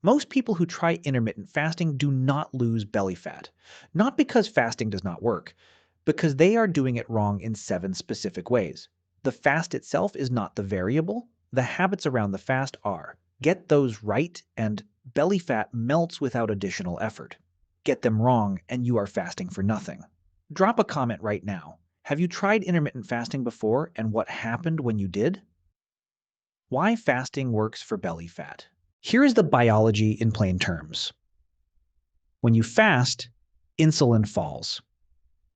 Most people who try intermittent fasting do not lose belly fat, not because fasting does not work, because they are doing it wrong in 7 specific ways. The fast itself is not the variable, the habits around the fast are. Get those right, and belly fat melts without additional effort. Get them wrong, and you are fasting for nothing. Drop a comment right now. Have you tried intermittent fasting before, and what happened when you did? Why fasting works for belly fat. Here is the biology in plain terms. When you fast, insulin falls.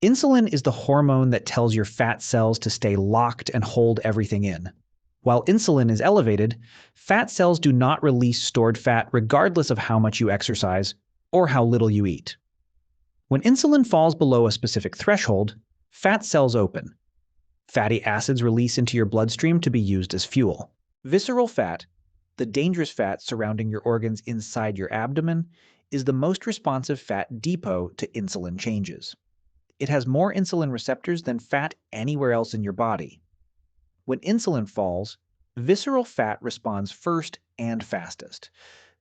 Insulin is the hormone that tells your fat cells to stay locked and hold everything in. While insulin is elevated, fat cells do not release stored fat regardless of how much you exercise or how little you eat. When insulin falls below a specific threshold, fat cells open. Fatty acids release into your bloodstream to be used as fuel. Visceral fat, the dangerous fat surrounding your organs inside your abdomen, is the most responsive fat depot to insulin changes. It has more insulin receptors than fat anywhere else in your body. When insulin falls, visceral fat responds first and fastest.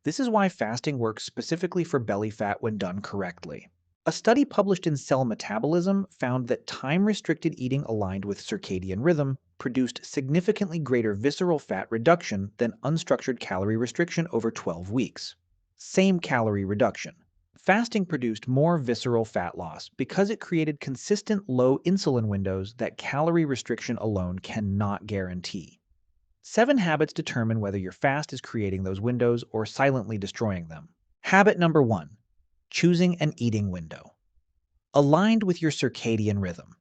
This is why fasting works specifically for belly fat when done correctly. A study published in Cell Metabolism found that time-restricted eating aligned with circadian rhythm produced significantly greater visceral fat reduction than unstructured calorie restriction over 12 weeks. Same calorie reduction. Fasting produced more visceral fat loss because it created consistent low insulin windows that calorie restriction alone cannot guarantee. 7 habits determine whether your fast is creating those windows or silently destroying them. Habit number 1. Choosing an eating window. Aligned with your circadian rhythm.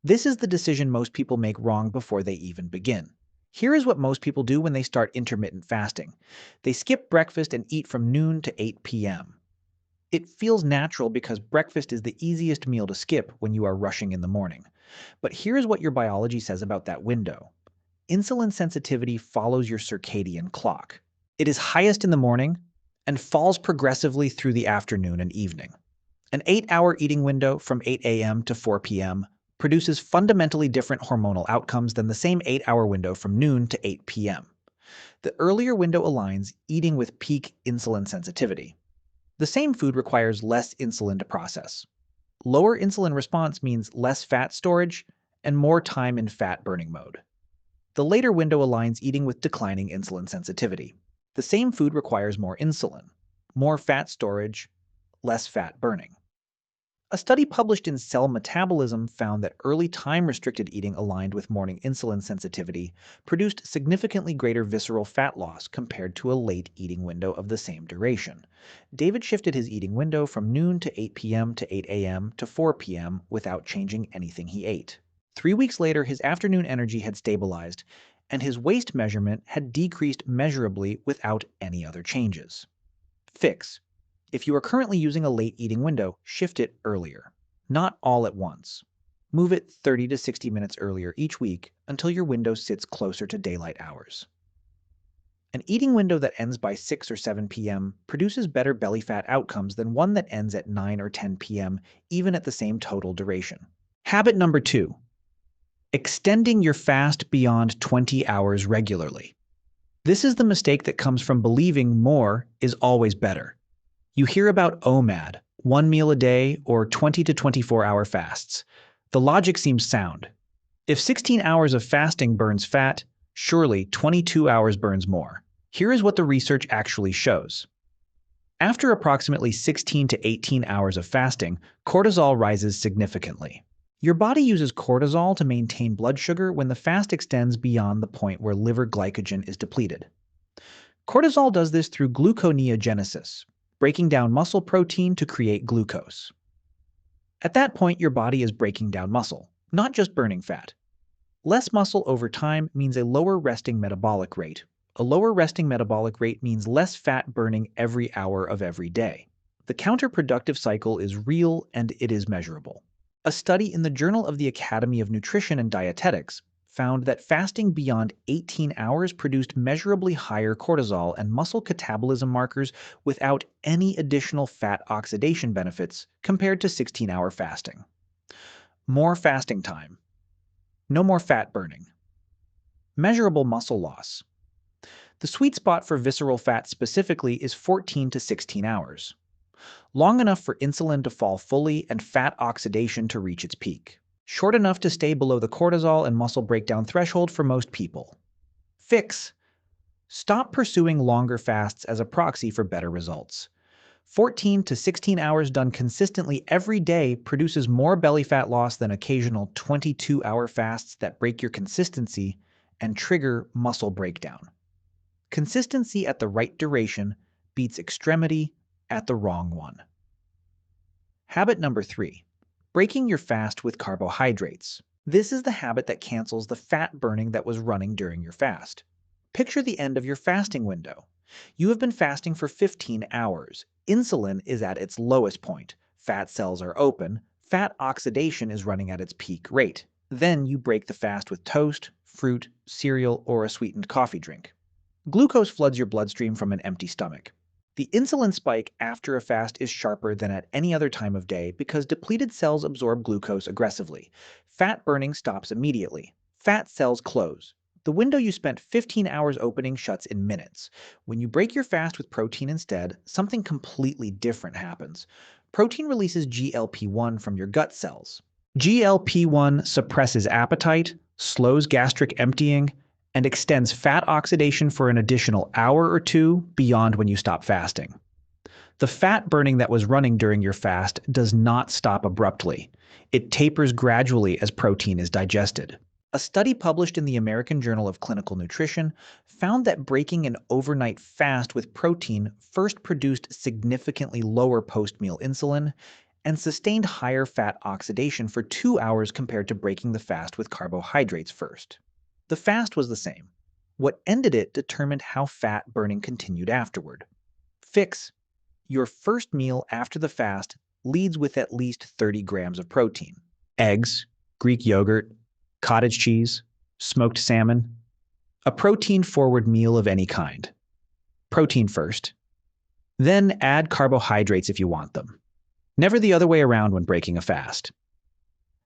This is the decision most people make wrong before they even begin. Here is what most people do when they start intermittent fasting. They skip breakfast and eat from noon to 8 p.m. It feels natural because breakfast is the easiest meal to skip when you are rushing in the morning. But here is what your biology says about that window. Insulin sensitivity follows your circadian clock. It is highest in the morning and falls progressively through the afternoon and evening. An 8-hour eating window from 8 a.m. to 4 p.m. produces fundamentally different hormonal outcomes than the same 8-hour window from noon to 8 p.m. The earlier window aligns eating with peak insulin sensitivity. The same food requires less insulin to process. Lower insulin response means less fat storage and more time in fat burning mode. The later window aligns eating with declining insulin sensitivity. The same food requires more insulin, more fat storage, less fat burning. A study published in Cell Metabolism found that early time-restricted eating aligned with morning insulin sensitivity produced significantly greater visceral fat loss compared to a late eating window of the same duration. David shifted his eating window from noon to 8 p.m. to 8 a.m. to 4 p.m. without changing anything he ate. 3 weeks later, his afternoon energy had stabilized, and his waist measurement had decreased measurably without any other changes. Fix. If you are currently using a late eating window, shift it earlier. Not all at once. Move it 30 to 60 minutes earlier each week until your window sits closer to daylight hours. An eating window that ends by 6 or 7 p.m. produces better belly fat outcomes than one that ends at 9 or 10 p.m., even at the same total duration. Habit number 2. Extending your fast beyond 20 hours regularly. This is the mistake that comes from believing more is always better. You hear about OMAD, 1 meal a day, or 20 to 24-hour fasts. The logic seems sound. If 16 hours of fasting burns fat, surely 22 hours burns more. Here is what the research actually shows. After approximately 16 to 18 hours of fasting, cortisol rises significantly. Your body uses cortisol to maintain blood sugar when the fast extends beyond the point where liver glycogen is depleted. Cortisol does this through gluconeogenesis, breaking down muscle protein to create glucose. At that point, your body is breaking down muscle, not just burning fat. Less muscle over time means a lower resting metabolic rate. A lower resting metabolic rate means less fat burning every hour of every day. The counterproductive cycle is real and it is measurable. A study in the Journal of the Academy of Nutrition and Dietetics found that fasting beyond 18 hours produced measurably higher cortisol and muscle catabolism markers without any additional fat oxidation benefits compared to 16-hour fasting. More fasting time. No more fat burning. Measurable muscle loss. The sweet spot for visceral fat specifically is 14 to 16 hours, long enough for insulin to fall fully and fat oxidation to reach its peak, short enough to stay below the cortisol and muscle breakdown threshold for most people. Fix: stop pursuing longer fasts as a proxy for better results. 14 to 16 hours done consistently every day produces more belly fat loss than occasional 22-hour fasts that break your consistency and trigger muscle breakdown. Consistency at the right duration beats extremity at the wrong one. Habit number 3, breaking your fast with carbohydrates. This is the habit that cancels the fat burning that was running during your fast. Picture the end of your fasting window. You have been fasting for 15 hours. Insulin is at its lowest point. Fat cells are open. Fat oxidation is running at its peak rate. Then you break the fast with toast, fruit, cereal, or a sweetened coffee drink. Glucose floods your bloodstream from an empty stomach. The insulin spike after a fast is sharper than at any other time of day because depleted cells absorb glucose aggressively. Fat burning stops immediately. Fat cells close. The window you spent 15 hours opening shuts in minutes. When you break your fast with protein instead, something completely different happens. Protein releases GLP-1 from your gut cells. GLP-1 suppresses appetite, slows gastric emptying, and extends fat oxidation for an additional hour or two beyond when you stop fasting. The fat burning that was running during your fast does not stop abruptly. It tapers gradually as protein is digested. A study published in the American Journal of Clinical Nutrition found that breaking an overnight fast with protein first produced significantly lower post-meal insulin and sustained higher fat oxidation for 2 hours compared to breaking the fast with carbohydrates first. The fast was the same. What ended it determined how fat burning continued afterward. Fix: your first meal after the fast leads with at least 30 grams of protein. Eggs, Greek yogurt, cottage cheese, smoked salmon. A protein-forward meal of any kind. Protein first. Then add carbohydrates if you want them. Never the other way around when breaking a fast.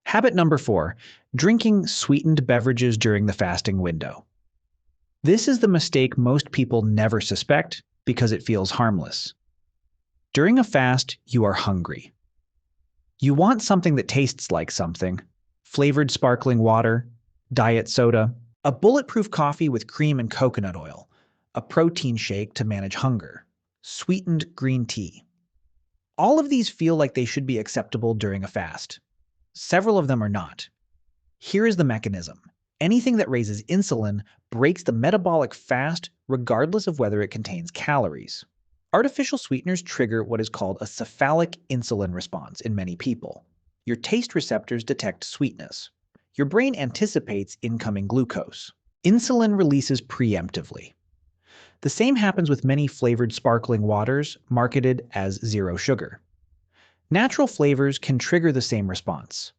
Habit number 4, drinking sweetened beverages during the fasting window. This is the mistake most people never suspect because it feels harmless. During a fast, you are hungry. You want something that tastes like something: flavored sparkling water, diet soda, a bulletproof coffee with cream and coconut oil, a protein shake to manage hunger, sweetened green tea. All of these feel like they should be acceptable during a fast. Several of them are not. Here is the mechanism. Anything that raises insulin breaks the metabolic fast regardless of whether it contains calories. Artificial sweeteners trigger what is called a cephalic insulin response in many people. Your taste receptors detect sweetness. Your brain anticipates incoming glucose. Insulin releases preemptively. The same happens with many flavored sparkling waters marketed as zero sugar. Natural flavors can trigger the same response.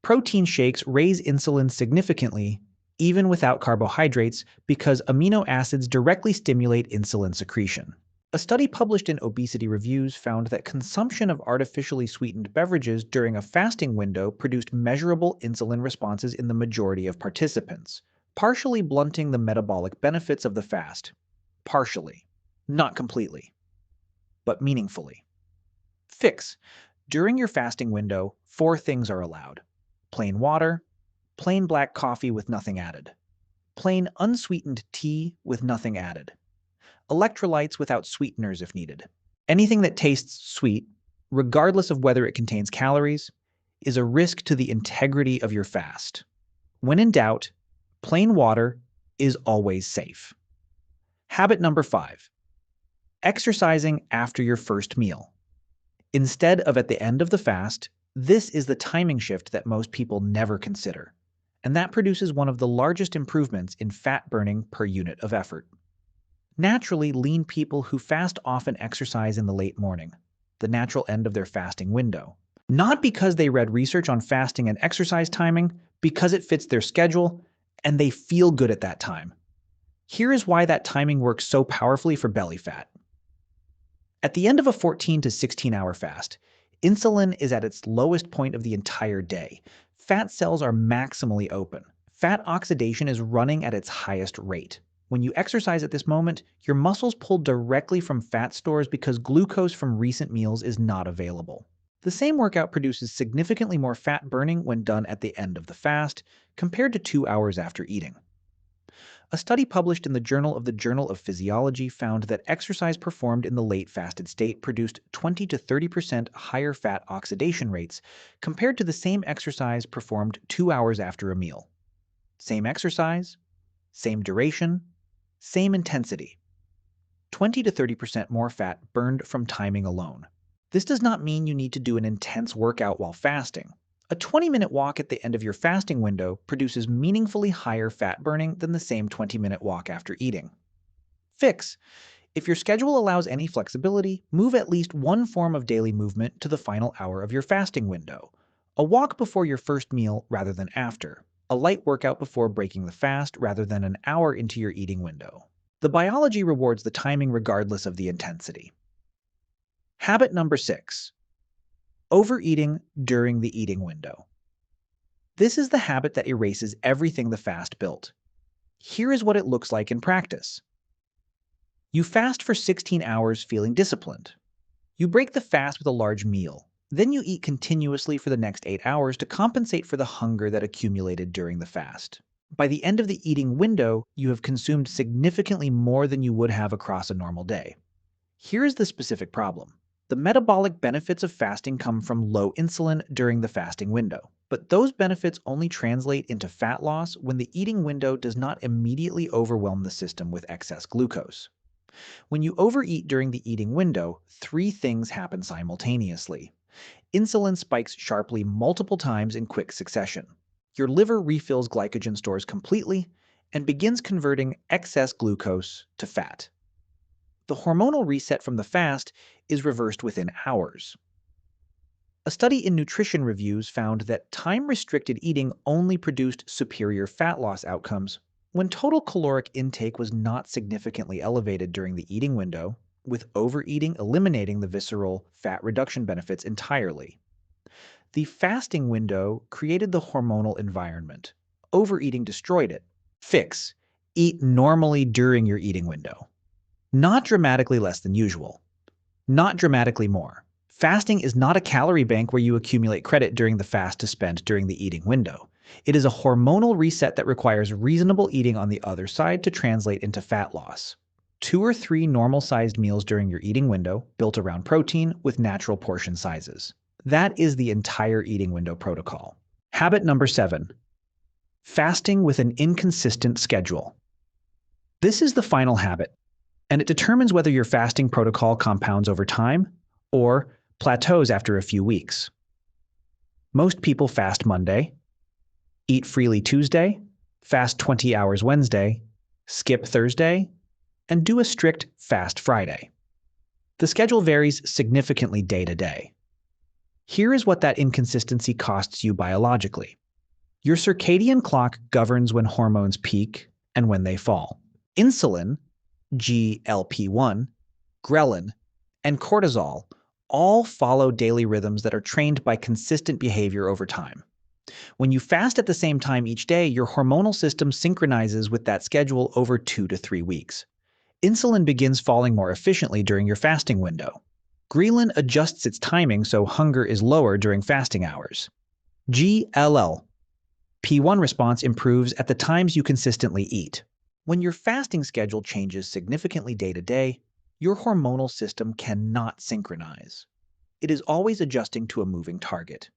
Protein shakes raise insulin significantly, even without carbohydrates, because amino acids directly stimulate insulin secretion. A study published in Obesity Reviews found that consumption of artificially sweetened beverages during a fasting window produced measurable insulin responses in the majority of participants, partially blunting the metabolic benefits of the fast. Partially. Not completely. But meaningfully. Fix: during your fasting window, 4 things are allowed: plain water, plain black coffee with nothing added, plain unsweetened tea with nothing added, electrolytes without sweeteners if needed. Anything that tastes sweet, regardless of whether it contains calories, is a risk to the integrity of your fast. When in doubt, plain water is always safe. Habit number 5, exercising after your first meal. Instead of at the end of the fast, this is the timing shift that most people never consider, and that produces one of the largest improvements in fat burning per unit of effort. Naturally, lean people who fast often exercise in the late morning, the natural end of their fasting window. Not because they read research on fasting and exercise timing, because it fits their schedule, and they feel good at that time. Here is why that timing works so powerfully for belly fat. At the end of a 14 to 16-hour fast, insulin is at its lowest point of the entire day. Fat cells are maximally open. Fat oxidation is running at its highest rate. When you exercise at this moment, your muscles pull directly from fat stores because glucose from recent meals is not available. The same workout produces significantly more fat burning when done at the end of the fast compared to 2 hours after eating. A study published in the Journal of Physiology found that exercise performed in the late fasted state produced 20 to 30% higher fat oxidation rates compared to the same exercise performed 2 hours after a meal. Same exercise, same duration, same intensity. 20 to 30% more fat burned from timing alone. This does not mean you need to do an intense workout while fasting. A 20-minute walk at the end of your fasting window produces meaningfully higher fat burning than the same 20-minute walk after eating. Fix. If your schedule allows any flexibility, move at least one form of daily movement to the final hour of your fasting window. A walk before your first meal rather than after. A light workout before breaking the fast rather than an hour into your eating window. The biology rewards the timing regardless of the intensity. Habit number 6. Overeating during the eating window. This is the habit that erases everything the fast built. Here is what it looks like in practice. You fast for 16 hours feeling disciplined. You break the fast with a large meal. Then you eat continuously for the next 8 hours to compensate for the hunger that accumulated during the fast. By the end of the eating window, you have consumed significantly more than you would have across a normal day. Here is the specific problem. The metabolic benefits of fasting come from low insulin during the fasting window, but those benefits only translate into fat loss when the eating window does not immediately overwhelm the system with excess glucose. When you overeat during the eating window, 3 things happen simultaneously. Insulin spikes sharply multiple times in quick succession. Your liver refills glycogen stores completely and begins converting excess glucose to fat. The hormonal reset from the fast is reversed within hours. A study in Nutrition Reviews found that time-restricted eating only produced superior fat loss outcomes when total caloric intake was not significantly elevated during the eating window, with overeating eliminating the visceral fat reduction benefits entirely. The fasting window created the hormonal environment. Overeating destroyed it. Fix. Eat normally during your eating window. Not dramatically less than usual. Not dramatically more. Fasting is not a calorie bank where you accumulate credit during the fast to spend during the eating window. It is a hormonal reset that requires reasonable eating on the other side to translate into fat loss. 2 or 3 normal-sized meals during your eating window, built around protein with natural portion sizes. That is the entire eating window protocol. Habit number 7. Fasting with an inconsistent schedule. This is the final habit, and it determines whether your fasting protocol compounds over time or plateaus after a few weeks. Most people fast Monday, eat freely Tuesday, fast 20 hours Wednesday, skip Thursday, and do a strict fast Friday. The schedule varies significantly day to day. Here is what that inconsistency costs you biologically. Your circadian clock governs when hormones peak and when they fall. Insulin, GLP-1, ghrelin, and cortisol all follow daily rhythms that are trained by consistent behavior over time. When you fast at the same time each day, your hormonal system synchronizes with that schedule over 2 to 3 weeks. Insulin begins falling more efficiently during your fasting window. Ghrelin adjusts its timing so hunger is lower during fasting hours. GLP-1 response improves at the times you consistently eat. When your fasting schedule changes significantly day to day, your hormonal system cannot synchronize. It is always adjusting to a moving target.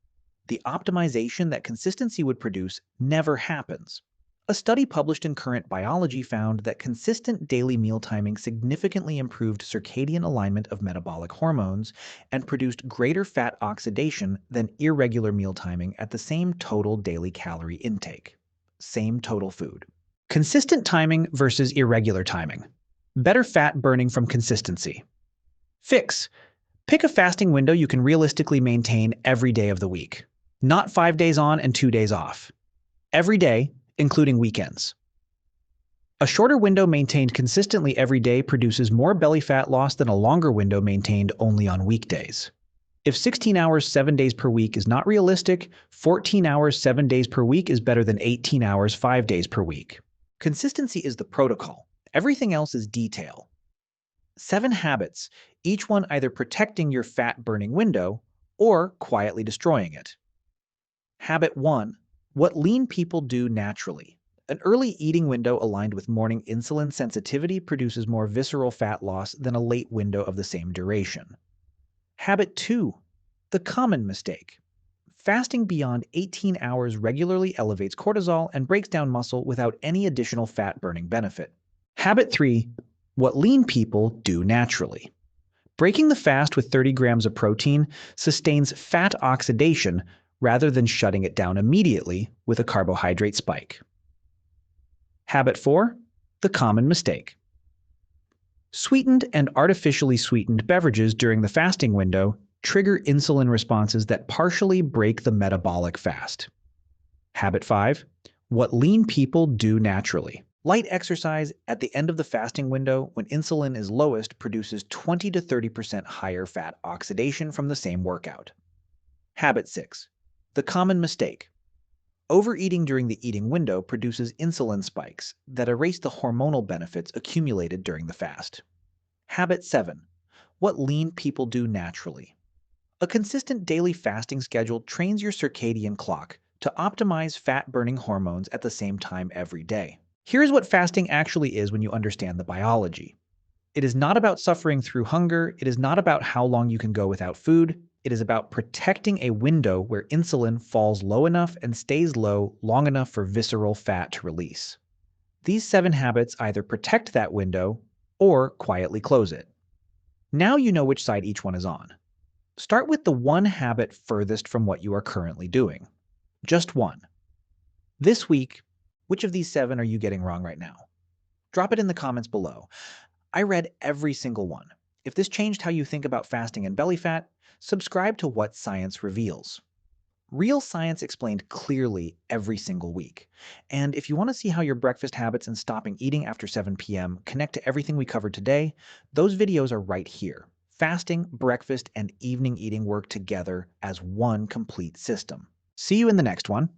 The optimization that consistency would produce never happens. A study published in Current Biology found that consistent daily meal timing significantly improved circadian alignment of metabolic hormones and produced greater fat oxidation than irregular meal timing at the same total daily calorie intake. Same total food. Consistent timing versus irregular timing. Better fat burning from consistency. Fix. Pick a fasting window you can realistically maintain every day of the week. Not 5 days on and 2 days off. Every day, including weekends. A shorter window maintained consistently every day produces more belly fat loss than a longer window maintained only on weekdays. If 16 hours 7 days per week is not realistic, 14 hours 7 days per week is better than 18 hours 5 days per week. Consistency is the protocol. Everything else is detail. 7 habits, each one either protecting your fat-burning window or quietly destroying it. Habit 1. What lean people do naturally. An early eating window aligned with morning insulin sensitivity produces more visceral fat loss than a late window of the same duration. Habit 2. The common mistake. Fasting beyond 18 hours regularly elevates cortisol and breaks down muscle without any additional fat-burning benefit. Habit 3. What lean people do naturally. Breaking the fast with 30 grams of protein sustains fat oxidation rather than shutting it down immediately with a carbohydrate spike. Habit 4. The common mistake. Sweetened and artificially sweetened beverages during the fasting window trigger insulin responses that partially break the metabolic fast. Habit 5. What lean people do naturally. Light exercise at the end of the fasting window when insulin is lowest produces 20 to 30% higher fat oxidation from the same workout. Habit 6. The common mistake. Overeating during the eating window produces insulin spikes that erase the hormonal benefits accumulated during the fast. Habit 7. What lean people do naturally. A consistent daily fasting schedule trains your circadian clock to optimize fat-burning hormones at the same time every day. Here's what fasting actually is when you understand the biology. It is not about suffering through hunger. It is not about how long you can go without food. It is about protecting a window where insulin falls low enough and stays low long enough for visceral fat to release. These 7 habits either protect that window or quietly close it. Now you know which side each one is on. Start with the one habit furthest from what you are currently doing. Just one. This week, which of these 7 are you getting wrong right now? Drop it in the comments below. I read every single one. If this changed how you think about fasting and belly fat, subscribe to What Science Reveals. Real science explained clearly every single week. And if you want to see how your breakfast habits and stopping eating after 7 p.m. connect to everything we covered today, those videos are right here. Fasting, breakfast, and evening eating work together as one complete system. See you in the next one.